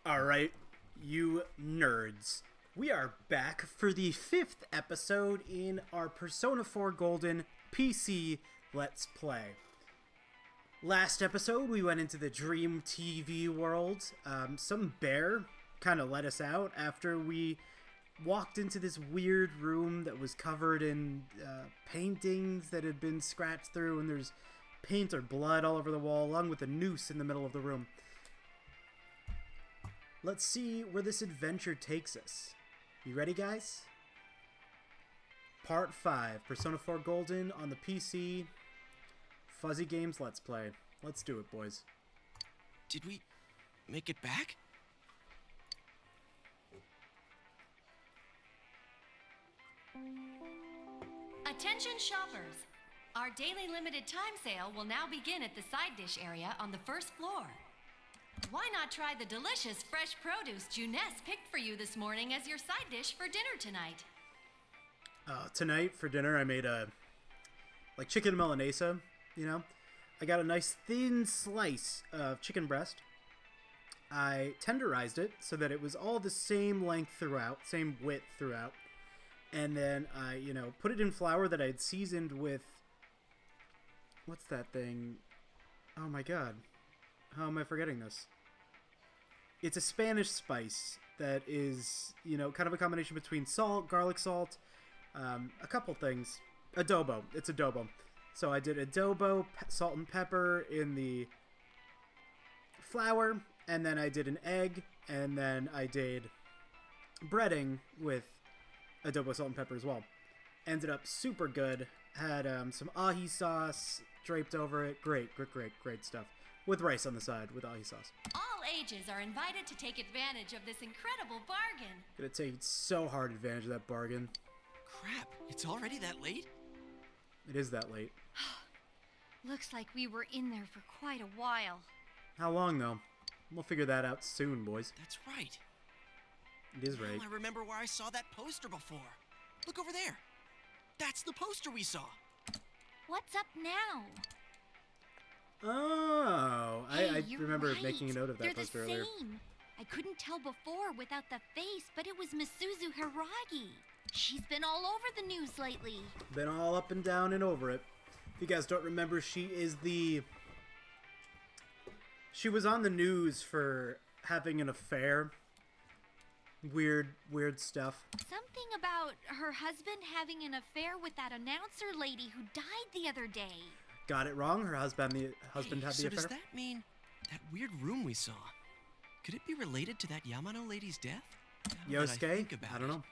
Alright, you nerds. We are back for the 5th episode in our Persona 4 Golden PC Let's Play. Last episode, we went into the Dream TV world. Some bear kind of let us out after we walked into this weird room that was covered in paintings that had been scratched through, and there's paint or blood all over the wall, along with a noose in the middle of the room. Let's see where this adventure takes us. You ready, guys? Part 5, Persona 4 Golden on the PC. Fuzzy Games Let's Play. Let's do it, boys. Did we make it back? Attention shoppers! Our daily limited time sale will now begin at the side dish area on the first floor. Why not try the delicious fresh produce Juness picked for you this morning as your side dish for dinner tonight? Tonight for dinner I made chicken milanesa, you know? I got a nice thin slice of chicken breast. I tenderized it so that it was all the same length throughout, same width throughout. And then I, put it in flour that I had seasoned with... What's that thing? Oh my god. How am I forgetting this? It's a Spanish spice that is, kind of a combination between salt, garlic salt, a couple things. Adobo. It's adobo. So I did adobo, salt and pepper in the flour, and then I did an egg, and then I did breading with adobo, salt, and pepper as well. Ended up super good. Had some ahi sauce draped over it. Great stuff. With rice on the side with ahi sauce. All ages are invited to take advantage of this incredible bargain. Gonna take so hard advantage of that bargain. Crap, it's already that late? It is that late. Looks like we were in there for quite a while. How long, though? We'll figure that out soon, boys. That's right. It is right. I remember where I saw that poster before. Look over there. That's the poster we saw. What's up now? Oh, Hey, I you're remember right. making a note of that They're poster the earlier. same. I couldn't tell before without the face, but it was Misuzu Hiragi. She's been all over the news lately. Been all up and down and over it. If you guys don't remember, she was on the news for having an affair. Weird stuff. Something about her husband having an affair with that announcer lady who died the other day. Got it wrong. Her husband had the So affair. does that mean that weird room we saw? Could it be related to that Yamano lady's death? Now that I think Yosuke? about I don't it, know.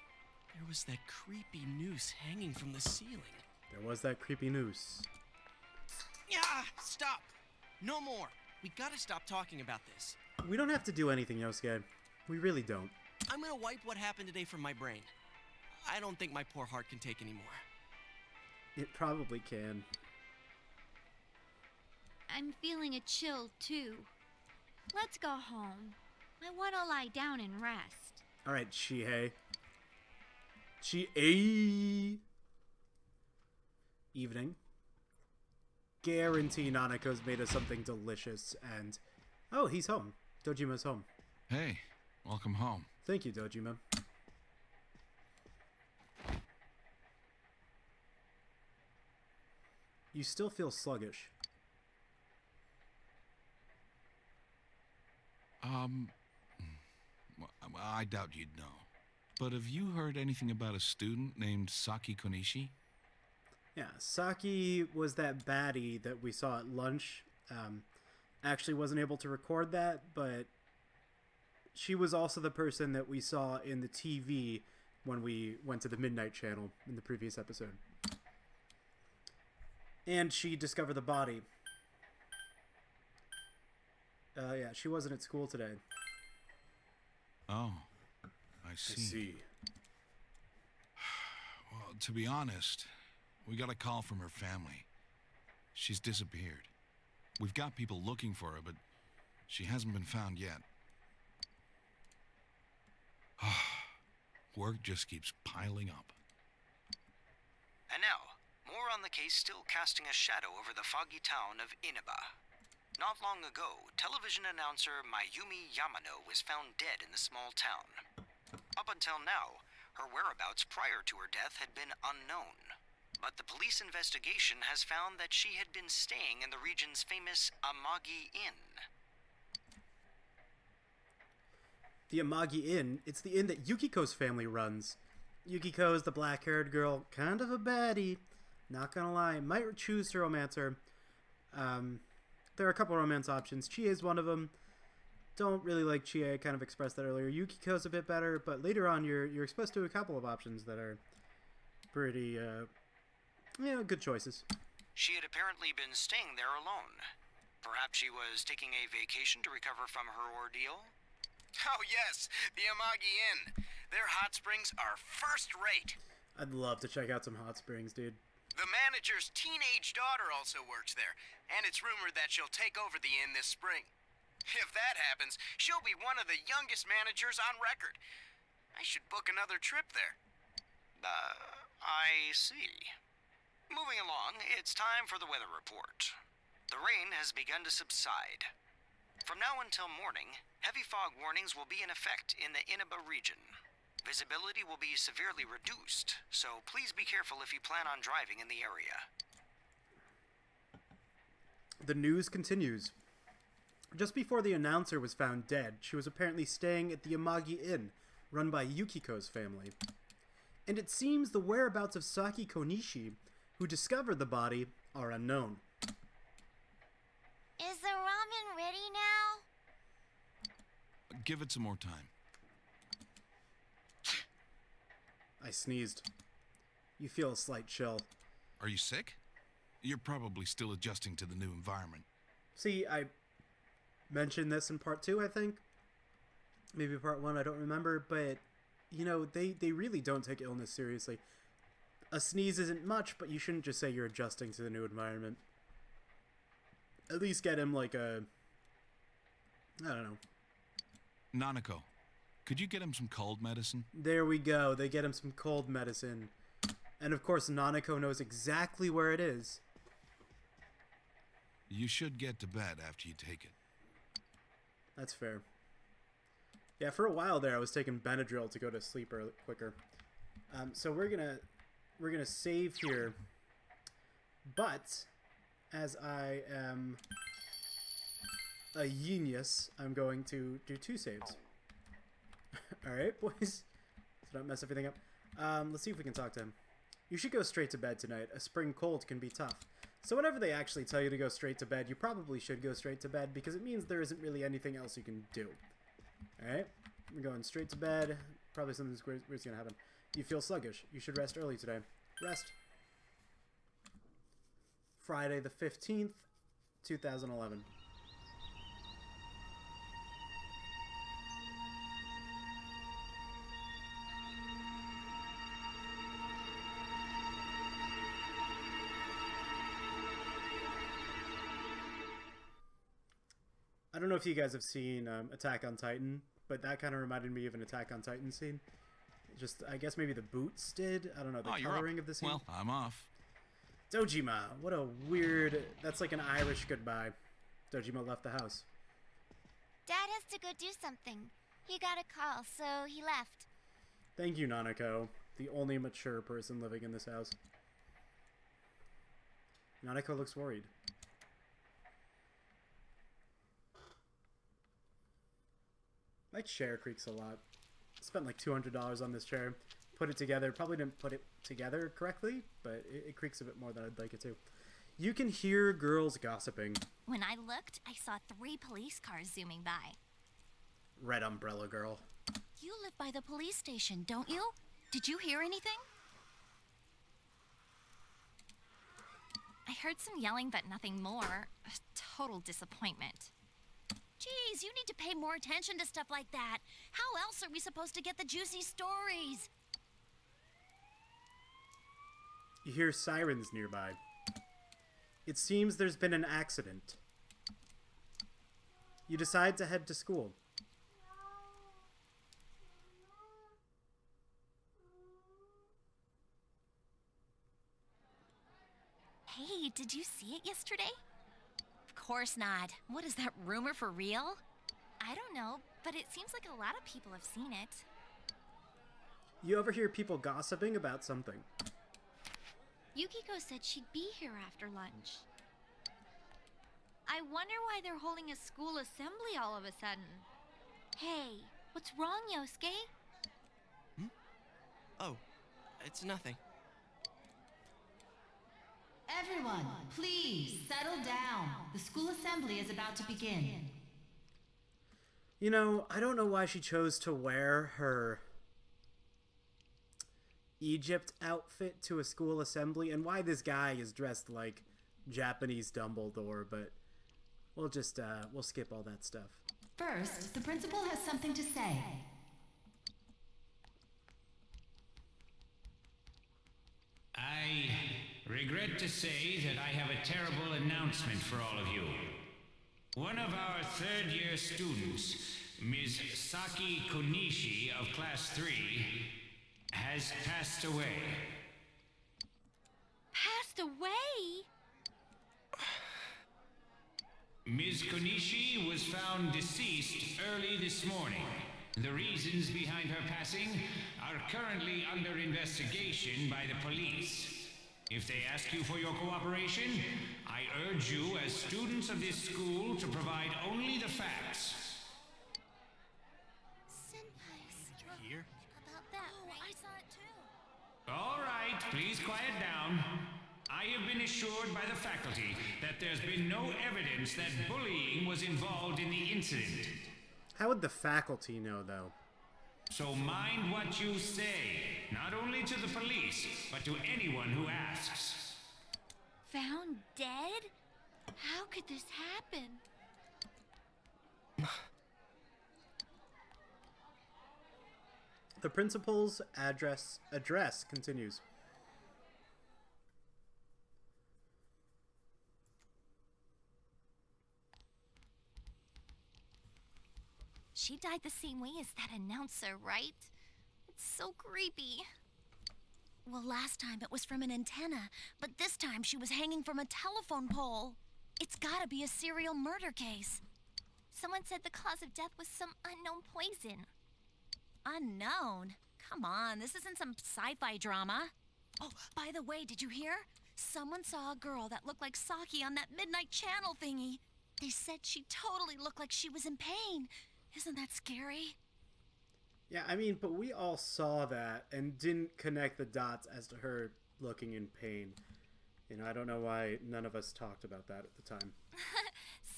There was that creepy noose hanging from the ceiling. There was that creepy noose. Yeah, stop! No more! We gotta stop talking about this. We don't have to do anything, Yosuke. We really don't. I'm gonna wipe what happened today from my brain. I don't think my poor heart can take any more. It probably can. I'm feeling a chill, too. Let's go home. I want to lie down and rest. All right, Chihei. Evening. Guarantee Nanako's made us something delicious, and... Oh, he's home. Dojima's home. Hey, welcome home. Thank you, Dojima. You still feel sluggish. I doubt you'd know. But have you heard anything about a student named Saki Konishi? Yeah, Saki was that baddie that we saw at lunch. Actually wasn't able to record that, but she was also the person that we saw in the TV when we went to the Midnight Channel in the previous episode. And she discovered the body. Yeah, she wasn't at school today. Oh, I see. Well, to be honest, we got a call from her family. She's disappeared. We've got people looking for her, but she hasn't been found yet. Work just keeps piling up. And now, more on the case still casting a shadow over the foggy town of Inaba. not long ago, television announcer Mayumi Yamano was found dead in the small town. Up until now, her whereabouts prior to her death had been unknown. But the police investigation has found that she had been staying in the region's famous Amagi Inn. The Amagi Inn, it's the inn that Yukiko's family runs. Yukiko is the black-haired girl, kind of a baddie. Not gonna lie, might choose to romance her. There are a couple romance options. Chie is one of them. Don't really like Chie, I kind of expressed that earlier. Yukiko's a bit better, but later on you're exposed to a couple of options that are pretty, good choices. She had apparently been staying there alone. Perhaps she was taking a vacation to recover from her ordeal? Oh yes, the Amagi Inn. Their hot springs are first rate. I'd love to check out some hot springs, dude. The manager's teenage daughter also works there, and it's rumored that she'll take over the inn this spring. If that happens, she'll be one of the youngest managers on record. I should book another trip there. I see. Moving along, it's time for the weather report. The rain has begun to subside. From now until morning, heavy fog warnings will be in effect in the Inaba region. Visibility will be severely reduced, so please be careful if you plan on driving in the area. The news continues. Just before the announcer was found dead, she was apparently staying at the Amagi Inn, run by Yukiko's family. And it seems the whereabouts of Saki Konishi, who discovered the body, are unknown. Is the ramen ready now? Give it some more time. I sneezed. You feel a slight chill. Are you sick? You're probably still adjusting to the new environment. See, I mentioned this in part 2, I think. Maybe part 1, I don't remember. But, they really don't take illness seriously. A sneeze isn't much, but you shouldn't just say you're adjusting to the new environment. At least get him like a... I don't know. Nanako, could you get him some cold medicine? There we go. They get him some cold medicine. And of course, Nanako knows exactly where it is. You should get to bed after you take it. That's fair. Yeah, for a while there, I was taking Benadryl to go to sleep quicker. So we're gonna save here. But as I am a genius, I'm going to do 2 saves. Alright, boys. So don't mess everything up. Let's see if we can talk to him. You should go straight to bed tonight. A spring cold can be tough. So whenever they actually tell you to go straight to bed, you probably should go straight to bed because it means there isn't really anything else you can do. Alright? We're going straight to bed. Probably something weird's gonna happen. You feel sluggish. You should rest early today. Rest. Friday the 15th, 2011. I don't know if you guys have seen Attack on Titan, but that kind of reminded me of an Attack on Titan scene. Just, I guess maybe the boots did. I don't know, the coloring of the scene. Well, I'm off. Dojima, what a weird... That's like an Irish goodbye. Dojima left the house. Dad has to go do something. He got a call, so he left. Thank you, Nanako, the only mature person living in this house. Nanako looks worried. My chair creaks a lot. Spent like $200 on this chair. Put it together. Probably didn't put it together correctly, but it creaks a bit more than I'd like it to. You can hear girls gossiping. When I looked, I saw 3 police cars zooming by. Red umbrella girl. You live by the police station, don't you? Did you hear anything? I heard some yelling, but nothing more. A total disappointment. Geez, you need to pay more attention to stuff like that. How else are we supposed to get the juicy stories? You hear sirens nearby. It seems there's been an accident. You decide to head to school. Hey, did you see it yesterday? Of course not. What is that rumor for real? I don't know, but it seems like a lot of people have seen it. You ever hear people gossiping about something? Yukiko said she'd be here after lunch. I wonder why they're holding a school assembly all of a sudden. Hey, what's wrong, Yosuke? Oh, it's nothing. Everyone, please settle down. The school assembly is about to begin. You know, I don't know why she chose to wear her Egypt outfit to a school assembly, and why this guy is dressed like Japanese Dumbledore, but we'll skip all that stuff. First, the principal has something to say. I regret to say that I have a terrible announcement for all of you. One of our third-year students, Ms. Saki Konishi of Class 3, has passed away. Passed away? Ms. Konishi was found deceased early this morning. The reasons behind her passing are currently under investigation by the police. If they ask you for your cooperation, I urge you as students of this school to provide only the facts. Senpai, Here? about that, right? I saw it too. All right, please quiet down. I have been assured by the faculty that there's been no evidence that bullying was involved in the incident. How would the faculty know, though? So mind what you say, not only to the police, but to anyone who asks. Found dead? How could this happen? The principal's address continues. She died the same way as that announcer, right? It's so creepy. Well, last time it was from an antenna, but this time she was hanging from a telephone pole. It's gotta be a serial murder case. Someone said the cause of death was some unknown poison. Unknown? Come on, this isn't some sci-fi drama. Oh, by the way, did you hear? Someone saw a girl that looked like Saki on that midnight channel thingy. They said she totally looked like she was in pain. Isn't that scary? Yeah, I mean, but we all saw that and didn't connect the dots as to her looking in pain. You know, I don't know why none of us talked about that at the time.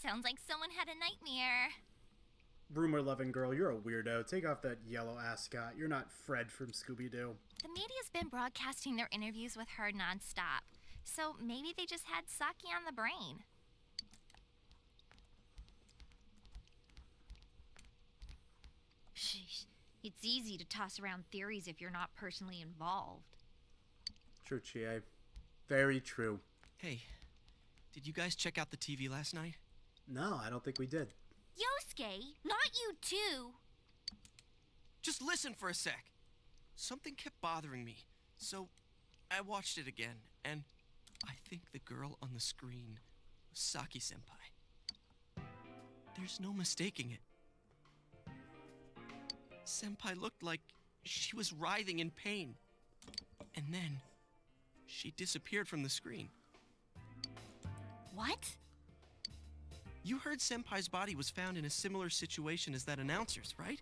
Sounds like someone had a nightmare. Rumor-loving girl, you're a weirdo. Take off that yellow ascot. You're not Fred from Scooby-Doo. The media's been broadcasting their interviews with her nonstop, so maybe they just had Saki on the brain. Sheesh. It's easy to toss around theories if you're not personally involved. True, Chie. Very true. Hey, did you guys check out the TV last night? No, I don't think we did. Yosuke, not you too. Just listen for a sec. Something kept bothering me, so I watched it again, and I think the girl on the screen was Saki-senpai. There's no mistaking it. Senpai looked like she was writhing in pain. And then, she disappeared from the screen. What? You heard Senpai's body was found in a similar situation as that announcer's, right?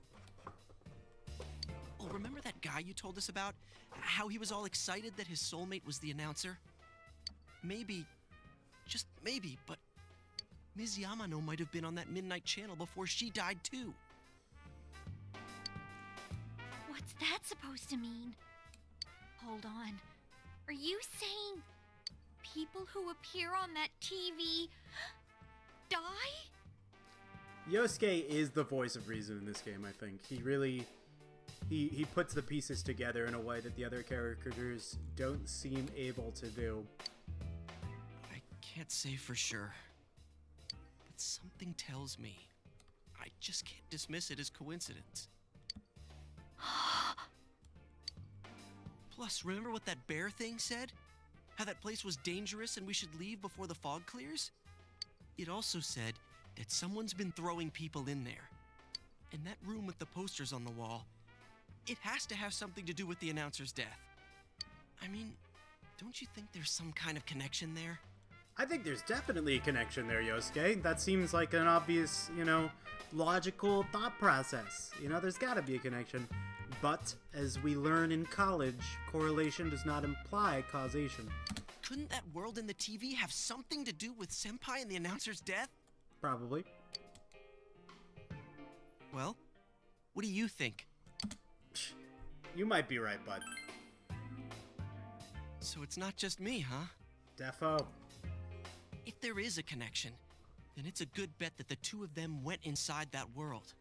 Oh, remember that guy you told us about? How he was all excited that his soulmate was the announcer? Maybe, just maybe, but Ms. Yamano might have been on that midnight channel before she died too. What's that supposed to mean? Hold on. Are you saying people who appear on that TV die? Yosuke is the voice of reason in this game, I think. He really... He puts the pieces together in a way that the other characters don't seem able to do. I can't say for sure, but something tells me I just can't dismiss it as coincidence. Plus, remember what that bear thing said? How that place was dangerous and we should leave before the fog clears? It also said that someone's been throwing people in there. And that room with the posters on the wall, it has to have something to do with the announcer's death. I mean, don't you think there's some kind of connection there? I think there's definitely a connection there, Yosuke. That seems like an obvious, logical thought process. There's gotta be a connection. But, as we learn in college, correlation does not imply causation. Couldn't that world in the TV have something to do with Senpai and the announcer's death? Probably. Well, what do you think? You might be right, bud. So it's not just me, huh? Defo. If there is a connection, then it's a good bet that the two of them went inside that world.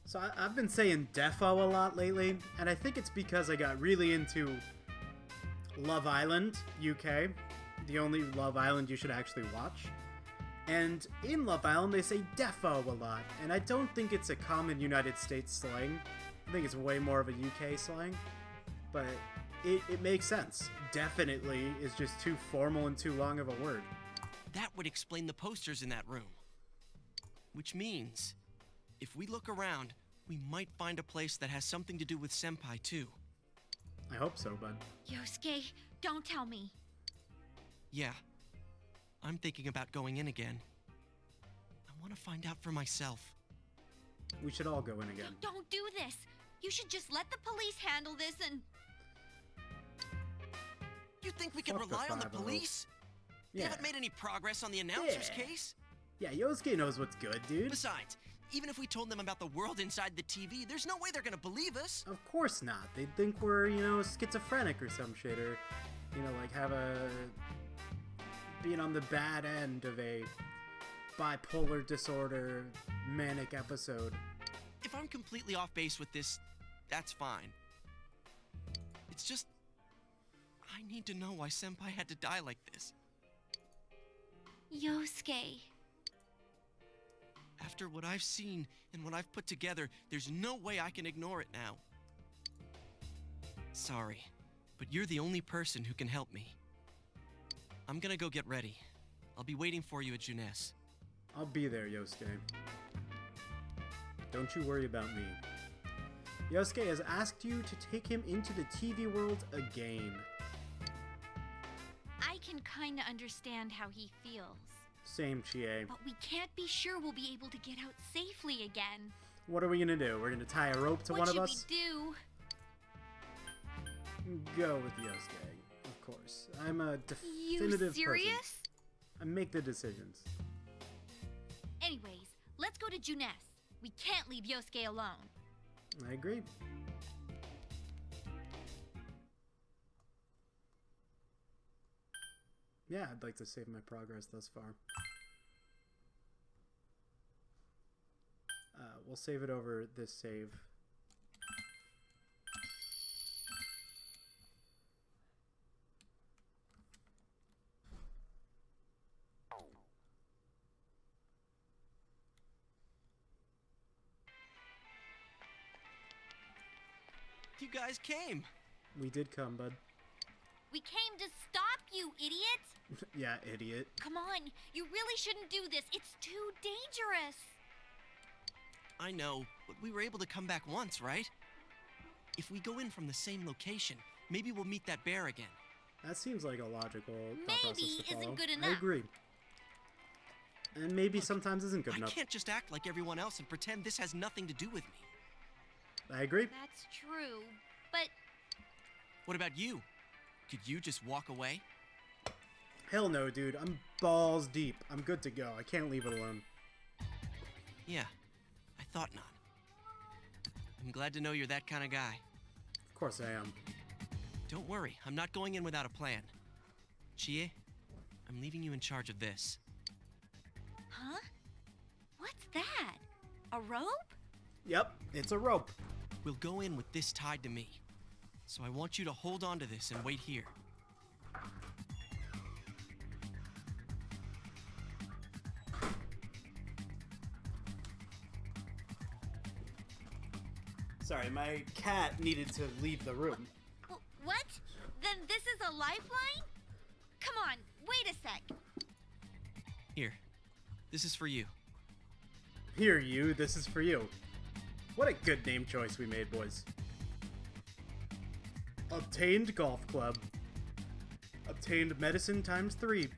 So I've been saying defo a lot lately, and I think it's because I got really into Love Island, UK. The only Love Island you should actually watch. And in Love Island, they say defo a lot, and I don't think it's a common United States slang. I think it's way more of a UK slang, but it makes sense. Definitely is just too formal and too long of a word. That would explain the posters in that room. Which means, if we look around, we might find a place that has something to do with Senpai, too. I hope so, bud. Yosuke, don't tell me. Yeah. I'm thinking about going in again. I want to find out for myself. We should all go in again. Don't do this. You should just let the police handle this and... You think we can Fuck the rely on the 5-0. police? They Yeah. haven't made any progress on the announcer's Yeah. case? Yeah, Yosuke knows what's good, dude. Besides, even if we told them about the world inside the TV, there's no way they're gonna believe us. Of course not. They'd think we're, schizophrenic or some shit, or, being on the bad end of a bipolar disorder manic episode. If I'm completely off base with this, that's fine. It's just, I need to know why Senpai had to die like this. Yosuke. After what I've seen and what I've put together, there's no way I can ignore it now. Sorry, but you're the only person who can help me. I'm gonna go get ready. I'll be waiting for you at Juness. I'll be there, Yosuke. Don't you worry about me. Yosuke has asked you to take him into the TV world again. I can kinda understand how he feels. Same, Chie. But we can't be sure we'll be able to get out safely again. What are we gonna do? We're gonna tie a rope to one of us? What should we do? Go with Yosuke, of course. I'm a You definitive serious? person. I make the decisions. Anyways, let's go to Juness. We can't leave Yosuke alone. I agree. Yeah, I'd like to save my progress thus far. We'll save it over this save. You guys came. We did come, bud. We came to stop you, idiot! Yeah, idiot. Come on, you really shouldn't do this. It's too dangerous. I know, but we were able to come back once, right? If we go in from the same location, maybe we'll meet that bear again. That seems like a logical thought process Maybe to follow. isn't good I enough. agree. And maybe sometimes isn't good I enough. can't just act like everyone else and pretend this has nothing to do with me. I agree. That's true, but What about you? Could you just walk away? Hell no, dude. I'm balls deep. I'm good to go. I can't leave it alone. Yeah, I thought not. I'm glad to know you're that kind of guy. Of course I am. Don't worry, I'm not going in without a plan. Chie, I'm leaving you in charge of this. huh? What's that? A rope? Yep, it's a rope. We'll go in with this tied to me. So I want you to hold on to this and wait here. Sorry, my cat needed to leave the room. What? Then this is a lifeline? Come on, wait a sec. Here, This is for you. Here, you, this is for you. What a good name choice we made, boys. Obtained golf club. Obtained medicine ×3.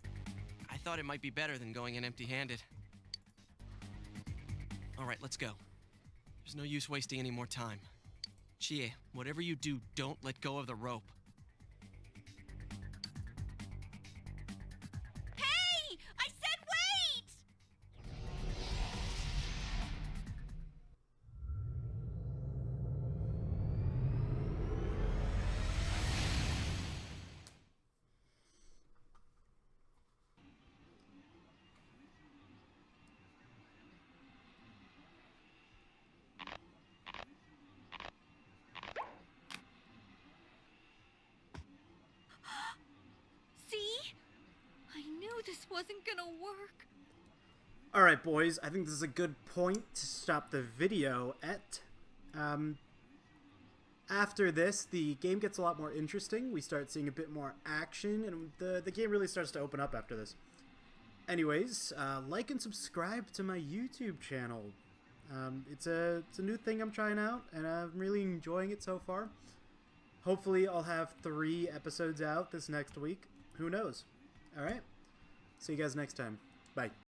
I thought it might be better than going in empty-handed. All right, let's go. There's no use wasting any more time. Chie, whatever you do, don't let go of the rope. Hey! I said wait! See? I knew this wasn't gonna work. Alright, boys, I think this is a good point to stop the video at. After this, the game gets a lot more interesting. We start seeing a bit more action, and the game really starts to open up after this. Anyways, like and subscribe to my YouTube channel. It's a new thing I'm trying out, and I'm really enjoying it so far. Hopefully, I'll have 3 episodes out this next week. Who knows? Alright, see you guys next time. Bye.